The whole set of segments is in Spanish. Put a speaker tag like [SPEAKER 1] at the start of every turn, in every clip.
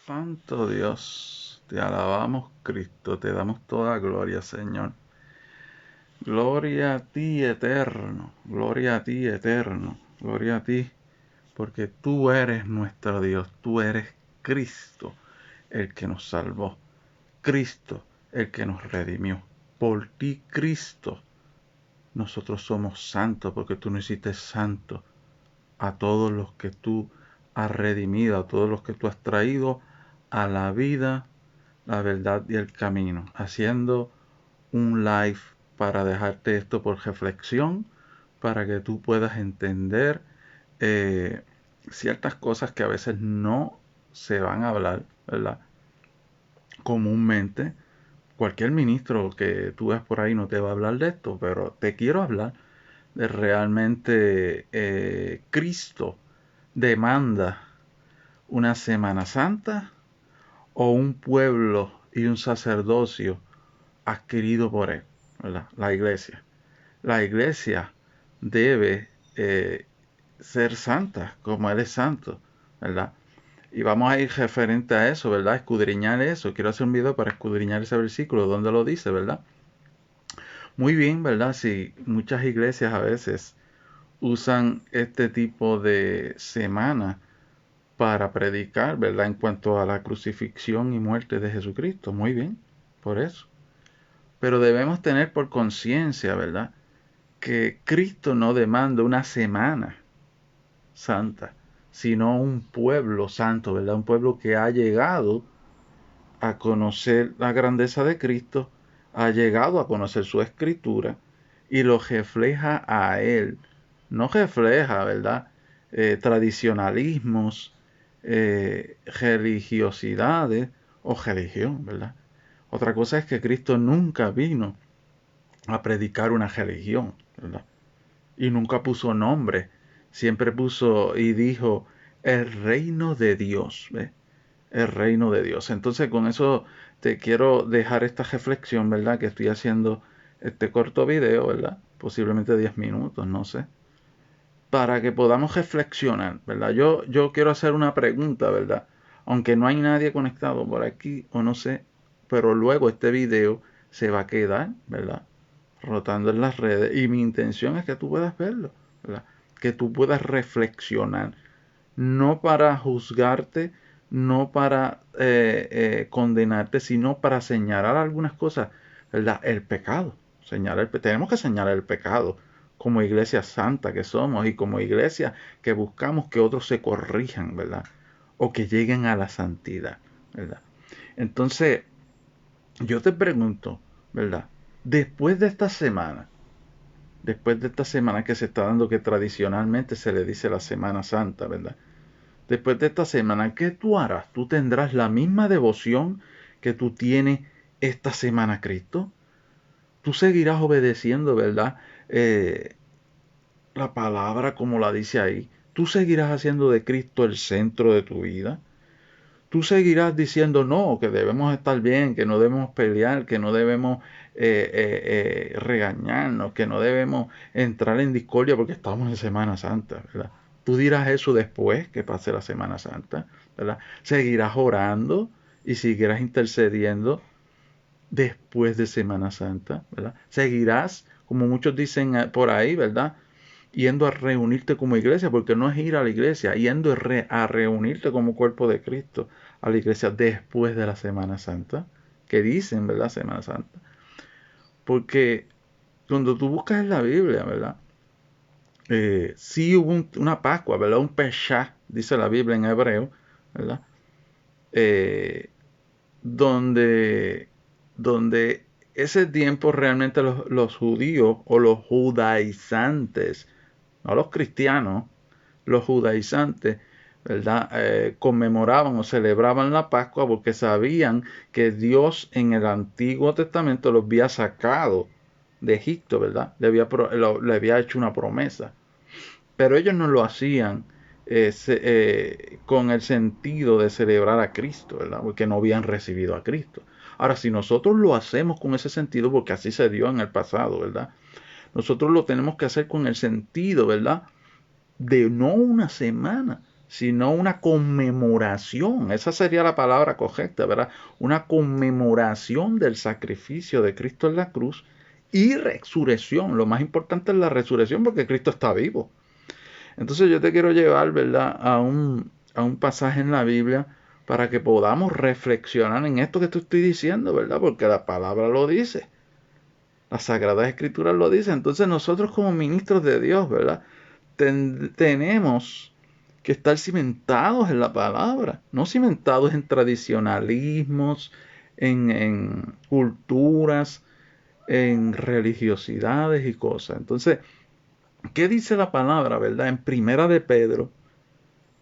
[SPEAKER 1] Santo Dios, te alabamos Cristo, te damos toda gloria, Señor. Gloria a ti, eterno, gloria a ti, eterno, gloria a ti, porque tú eres nuestro Dios, tú eres Cristo, el que nos salvó, Cristo, el que nos redimió. Por ti, Cristo, nosotros somos santos, porque tú nos hiciste santos a todos los que tú has redimido, a todos los que tú has traído a la vida, la verdad y el camino, haciendo un live para dejarte esto por reflexión, para que tú puedas entender eh, ciertas cosas que a veces no se van a hablar, ¿verdad? Comúnmente, cualquier ministro que tú ves por ahí no te va a hablar de esto, pero te quiero hablar de realmente Cristo demanda una Semana Santa o un pueblo y un sacerdocio adquirido por él, ¿verdad? La iglesia. La iglesia debe ser santa, como él es santo, ¿verdad? Y vamos a ir referente a eso, ¿verdad? Escudriñar eso. Quiero hacer un video para escudriñar ese versículo, donde lo dice, ¿verdad? Muy bien, ¿verdad? Sí, muchas iglesias a veces usan este tipo de semana para predicar, ¿verdad? En cuanto a la crucifixión y muerte de Jesucristo. Muy bien, por eso. Pero debemos tener por conciencia, ¿verdad? Que Cristo no demanda una semana santa, sino un pueblo santo, ¿verdad? Un pueblo que ha llegado a conocer la grandeza de Cristo, ha llegado a conocer su escritura y lo refleja a Él. No refleja, ¿verdad? Tradicionalismos, religiosidades o religión, ¿verdad? Otra cosa es que Cristo nunca vino a predicar una religión, ¿verdad? Y nunca puso nombre, siempre puso y dijo el reino de Dios, ¿ves? El reino de Dios. Entonces con eso te quiero dejar esta reflexión, ¿verdad? Que estoy haciendo este corto video, ¿verdad? Posiblemente 10 minutos, no sé. Para que podamos reflexionar, ¿verdad? Yo quiero hacer una pregunta, ¿verdad? Aunque no hay nadie conectado por aquí, o no sé, pero luego este video se va a quedar, ¿verdad? Rotando en las redes. Y mi intención es que tú puedas verlo, ¿verdad? Que tú puedas reflexionar. No para juzgarte, no para condenarte, sino para señalar algunas cosas, ¿verdad? El pecado. Tenemos que señalar el pecado como iglesia santa que somos y como iglesia que buscamos que otros se corrijan, ¿verdad? O que lleguen a la santidad, ¿verdad? Entonces, yo te pregunto, ¿verdad? Después de esta semana, después de esta semana que se está dando, que tradicionalmente se le dice la Semana Santa, ¿verdad? Después de esta semana, ¿qué tú harás? ¿Tú tendrás la misma devoción que tú tienes esta semana a Cristo? ¿Tú seguirás obedeciendo, verdad? La palabra como la dice ahí. ¿Tú seguirás haciendo de Cristo el centro de tu vida? Tú seguirás diciendo no, que debemos estar bien, que no debemos pelear, que no debemos regañarnos, que no debemos entrar en discordia porque estamos en Semana Santa, ¿verdad? Tú dirás eso después que pase la Semana Santa, ¿verdad? Seguirás orando y seguirás intercediendo después de Semana Santa, ¿verdad? Seguirás, como muchos dicen por ahí, ¿verdad? Yendo a reunirte como iglesia, porque no es ir a la iglesia, yendo a reunirte como cuerpo de Cristo a la iglesia después de la Semana Santa, que dicen, ¿verdad? Semana Santa. Porque cuando tú buscas en la Biblia, ¿verdad? Sí hubo una Pascua, ¿verdad? Un Pesha, dice la Biblia en hebreo, ¿verdad? Eh, donde, donde ese tiempo realmente los judíos o los judaizantes, no los cristianos, los judaizantes, ¿verdad? Conmemoraban o celebraban la Pascua porque sabían que Dios en el Antiguo Testamento los había sacado de Egipto, ¿verdad? Le había hecho una promesa. Pero ellos no lo hacían con el sentido de celebrar a Cristo, ¿verdad? Porque no habían recibido a Cristo. Ahora, si nosotros lo hacemos con ese sentido, porque así se dio en el pasado, ¿verdad? Nosotros lo tenemos que hacer con el sentido, ¿verdad? De no una semana, sino una conmemoración. Esa sería la palabra correcta, ¿verdad? Una conmemoración del sacrificio de Cristo en la cruz y resurrección. Lo más importante es la resurrección porque Cristo está vivo. Entonces yo te quiero llevar, ¿verdad?, a un pasaje en la Biblia para que podamos reflexionar en esto que te estoy diciendo, ¿verdad? Porque la palabra lo dice. Las Sagradas Escrituras lo dicen. Entonces nosotros como ministros de Dios, ¿verdad?, tenemos que estar cimentados en la palabra, no cimentados en tradicionalismos, en culturas, en religiosidades y cosas. Entonces, ¿qué dice la palabra, verdad? En Primera de Pedro,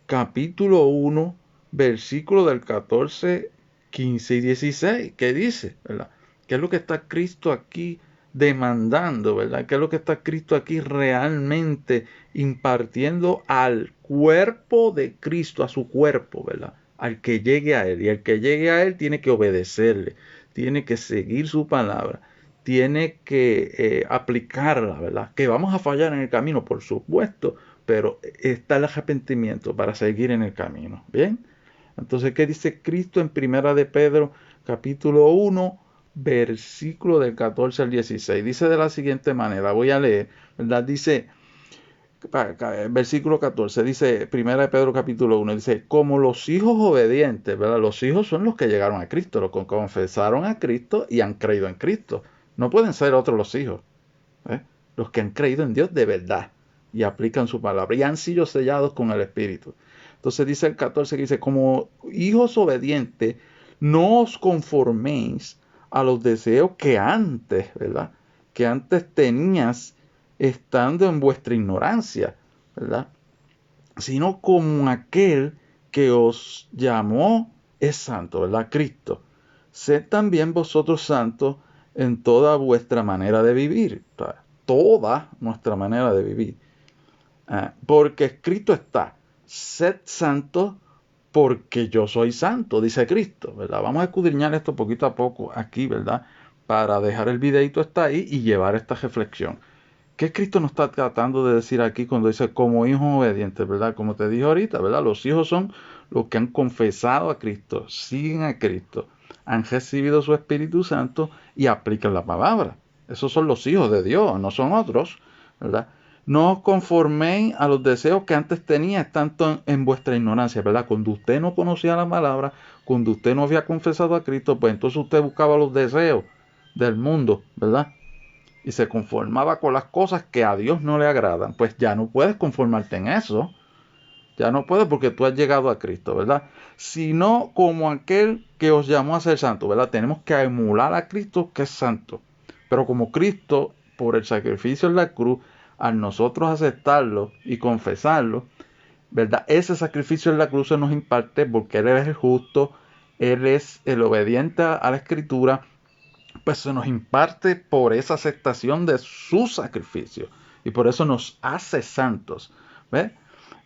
[SPEAKER 1] capítulo 1, versículo del 14, 15 y 16. ¿Qué dice, verdad? ¿Qué es lo que está Cristo aquí demandando, verdad? ¿Qué es lo que está Cristo aquí realmente impartiendo al cuerpo de Cristo, a su cuerpo, verdad? Al que llegue a Él. Y el que llegue a Él tiene que obedecerle, tiene que seguir su palabra, tiene que aplicarla, ¿verdad? Que vamos a fallar en el camino, por supuesto, pero está el arrepentimiento para seguir en el camino. ¿Bien? Entonces, ¿qué dice Cristo en Primera de Pedro, capítulo 1, versículo del 14 al 16? Dice de la siguiente manera, voy a leer, ¿verdad? Dice, versículo 14, dice, Primera de Pedro, capítulo 1, dice, como los hijos obedientes, ¿verdad? Los hijos son los que llegaron a Cristo, los que confesaron a Cristo y han creído en Cristo. No pueden ser otros los hijos, ¿eh? Los que han creído en Dios de verdad y aplican su palabra y han sido sellados con el Espíritu. Entonces dice el 14 que dice, como hijos obedientes, no os conforméis a los deseos que antes, ¿verdad? Que antes tenías estando en vuestra ignorancia, ¿verdad? Sino como aquel que os llamó es santo, ¿verdad? Cristo. Sed también vosotros santos en toda vuestra manera de vivir, toda nuestra manera de vivir. Porque escrito está, sed santos porque yo soy santo, dice Cristo, ¿verdad? Vamos a escudriñar esto poquito a poco aquí, ¿verdad? Para dejar el videito está ahí y llevar esta reflexión. ¿Qué Cristo nos está tratando de decir aquí cuando dice como hijos obedientes, ¿verdad? Como te dije ahorita, ¿verdad? Los hijos son los que han confesado a Cristo, siguen a Cristo, han recibido su Espíritu Santo y aplican la palabra. Esos son los hijos de Dios, no son otros, ¿verdad? No os conforméis a los deseos que antes teníais, tanto en vuestra ignorancia, ¿verdad? Cuando usted no conocía la palabra, cuando usted no había confesado a Cristo, pues entonces usted buscaba los deseos del mundo, ¿verdad? Y se conformaba con las cosas que a Dios no le agradan. Pues ya no puedes conformarte en eso. Ya no puedes porque tú has llegado a Cristo, ¿verdad? Sino como aquel que os llamó a ser santo, ¿verdad? Tenemos que emular a Cristo que es santo. Pero como Cristo, por el sacrificio en la cruz, al nosotros aceptarlo y confesarlo, ¿verdad? Ese sacrificio en la cruz se nos imparte porque Él es el justo, Él es el obediente a la Escritura, pues se nos imparte por esa aceptación de su sacrificio y por eso nos hace santos, ¿ves?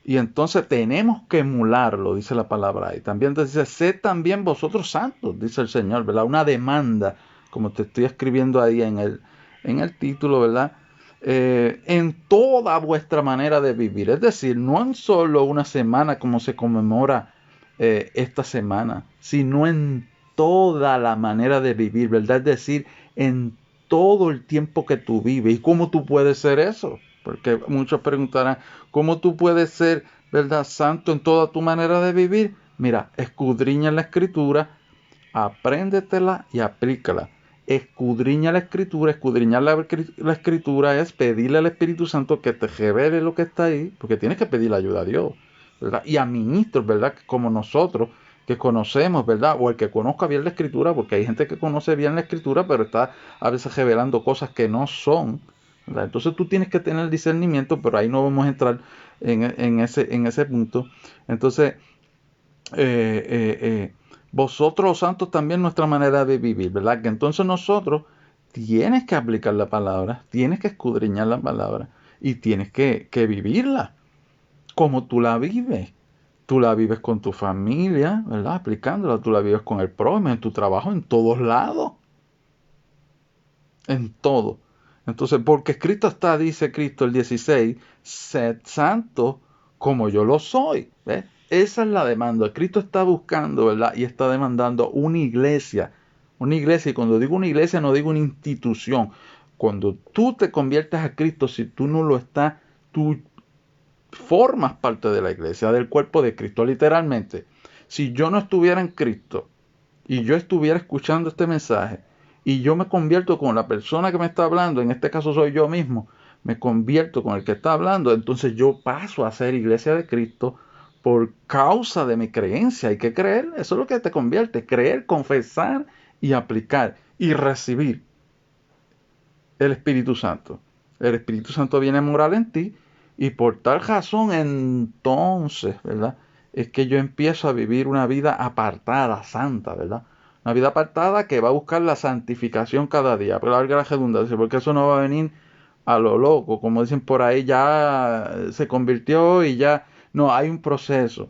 [SPEAKER 1] Y entonces tenemos que emularlo, dice la palabra ahí. También dice, sed también vosotros santos, dice el Señor, ¿verdad? Una demanda, como te estoy escribiendo ahí en el título, ¿verdad? En toda vuestra manera de vivir. Es decir, no en solo una semana como se conmemora esta semana, sino en toda la manera de vivir, ¿verdad? Es decir, en todo el tiempo que tú vives. ¿Y cómo tú puedes ser eso? Porque muchos preguntarán, ¿cómo tú puedes ser, verdad, santo en toda tu manera de vivir? Mira, escudriña la Escritura, apréndetela y aplícala. Escudriña la Escritura, escudriñar la Escritura es pedirle al Espíritu Santo que te revele lo que está ahí, porque tienes que pedir la ayuda a Dios, ¿verdad? Y a ministros, ¿verdad? Como nosotros, que conocemos, ¿verdad? O el que conozca bien la Escritura, porque hay gente que conoce bien la Escritura, pero está a veces revelando cosas que no son, ¿verdad? Entonces tú tienes que tener discernimiento, pero ahí no vamos a entrar en ese punto. Entonces, vosotros los santos también nuestra manera de vivir, ¿verdad? Que entonces nosotros tienes que aplicar la palabra, tienes que escudriñar la palabra y tienes que vivirla como tú la vives. Tú la vives con tu familia, ¿verdad? Aplicándola, tú la vives con el prójimo, en tu trabajo, en todos lados, en todo. Entonces, porque escrito está, dice Cristo el 16, sed santo como yo lo soy, ¿ves? esa es la demanda. Cristo está buscando, ¿verdad? Y está demandando una iglesia. Una iglesia, y cuando digo una iglesia no digo una institución. Cuando tú te conviertes a Cristo, si tú no lo estás, tú formas parte de la iglesia, del cuerpo de Cristo, literalmente. Si yo no estuviera en Cristo y yo estuviera escuchando este mensaje y yo me convierto con la persona que me está hablando, en este caso soy yo mismo, me convierto con el que está hablando, entonces yo paso a ser iglesia de Cristo por causa de mi creencia. Hay que creer, eso es lo que te convierte, creer, confesar y aplicar y recibir el Espíritu Santo. El Espíritu Santo viene a morar en ti y por tal razón entonces, ¿verdad? Es que yo empiezo a vivir una vida apartada, santa, ¿verdad? Una vida apartada que va a buscar la santificación cada día, pero valga la redundancia, porque eso no va a venir a lo loco, como dicen por ahí, ya se convirtió y ya, no, hay un proceso.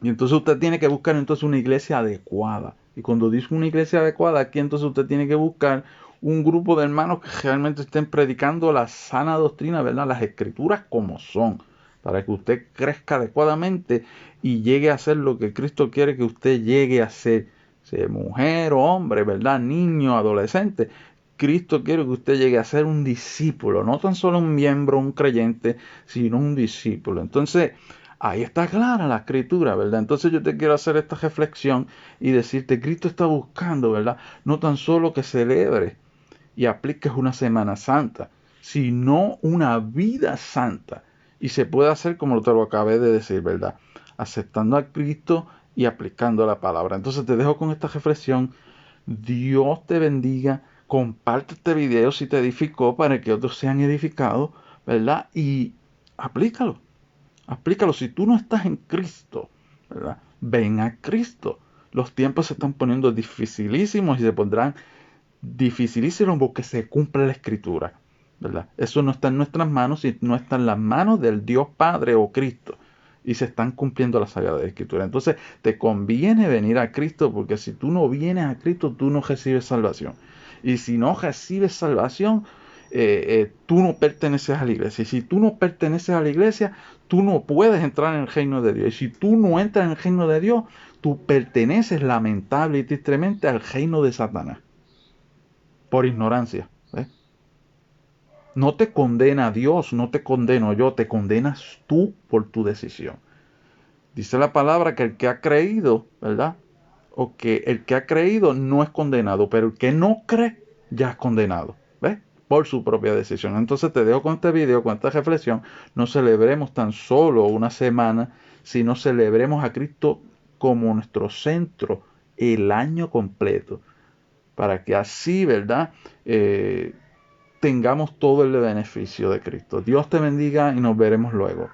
[SPEAKER 1] Y entonces usted tiene que buscar entonces una iglesia adecuada. Y cuando dice una iglesia adecuada, aquí entonces usted tiene que buscar un grupo de hermanos que realmente estén predicando la sana doctrina, ¿verdad? Las escrituras como son, para que usted crezca adecuadamente y llegue a ser lo que Cristo quiere que usted llegue a ser. Sea mujer o hombre, ¿verdad? Niño, adolescente. Cristo quiere que usted llegue a ser un discípulo, no tan solo un miembro, un creyente, sino un discípulo. Entonces, ahí está clara la escritura, ¿verdad? Entonces yo te quiero hacer esta reflexión y decirte, Cristo está buscando, ¿verdad? No tan solo que celebres y apliques una Semana Santa, sino una vida santa. Y se puede hacer como te lo acabé de decir, ¿verdad? Aceptando a Cristo y aplicando la palabra. Entonces te dejo con esta reflexión. Dios te bendiga. Comparte este video si te edificó para que otros sean edificados, ¿verdad? Y aplícalo. Aplícalo. Si tú no estás en Cristo, ¿verdad? Ven a Cristo. Los tiempos se están poniendo dificilísimos y se pondrán dificilísimos porque se cumple la Escritura, ¿verdad? Eso no está en nuestras manos y no está en las manos del Dios Padre o Cristo. Y se están cumpliendo las sagradas Escrituras. Entonces te conviene venir a Cristo, porque si tú no vienes a Cristo, tú no recibes salvación. Y si no recibes salvación, tú no perteneces a la iglesia. Y si tú no perteneces a la iglesia, tú no puedes entrar en el reino de Dios. Y si tú no entras en el reino de Dios, tú perteneces lamentable y tristemente al reino de Satanás. Por ignorancia. ¿Ves? No te condena Dios, no te condeno yo, te condenas tú por tu decisión. Dice la palabra que el que ha creído, ¿verdad? O que el que ha creído no es condenado, pero el que no cree ya es condenado. ¿Ves? Por su propia decisión. Entonces te dejo con este video, con esta reflexión. No celebremos tan solo una semana, sino celebremos a Cristo como nuestro centro el año completo. Para que así, ¿verdad? Tengamos todo el beneficio de Cristo. Dios te bendiga y nos veremos luego.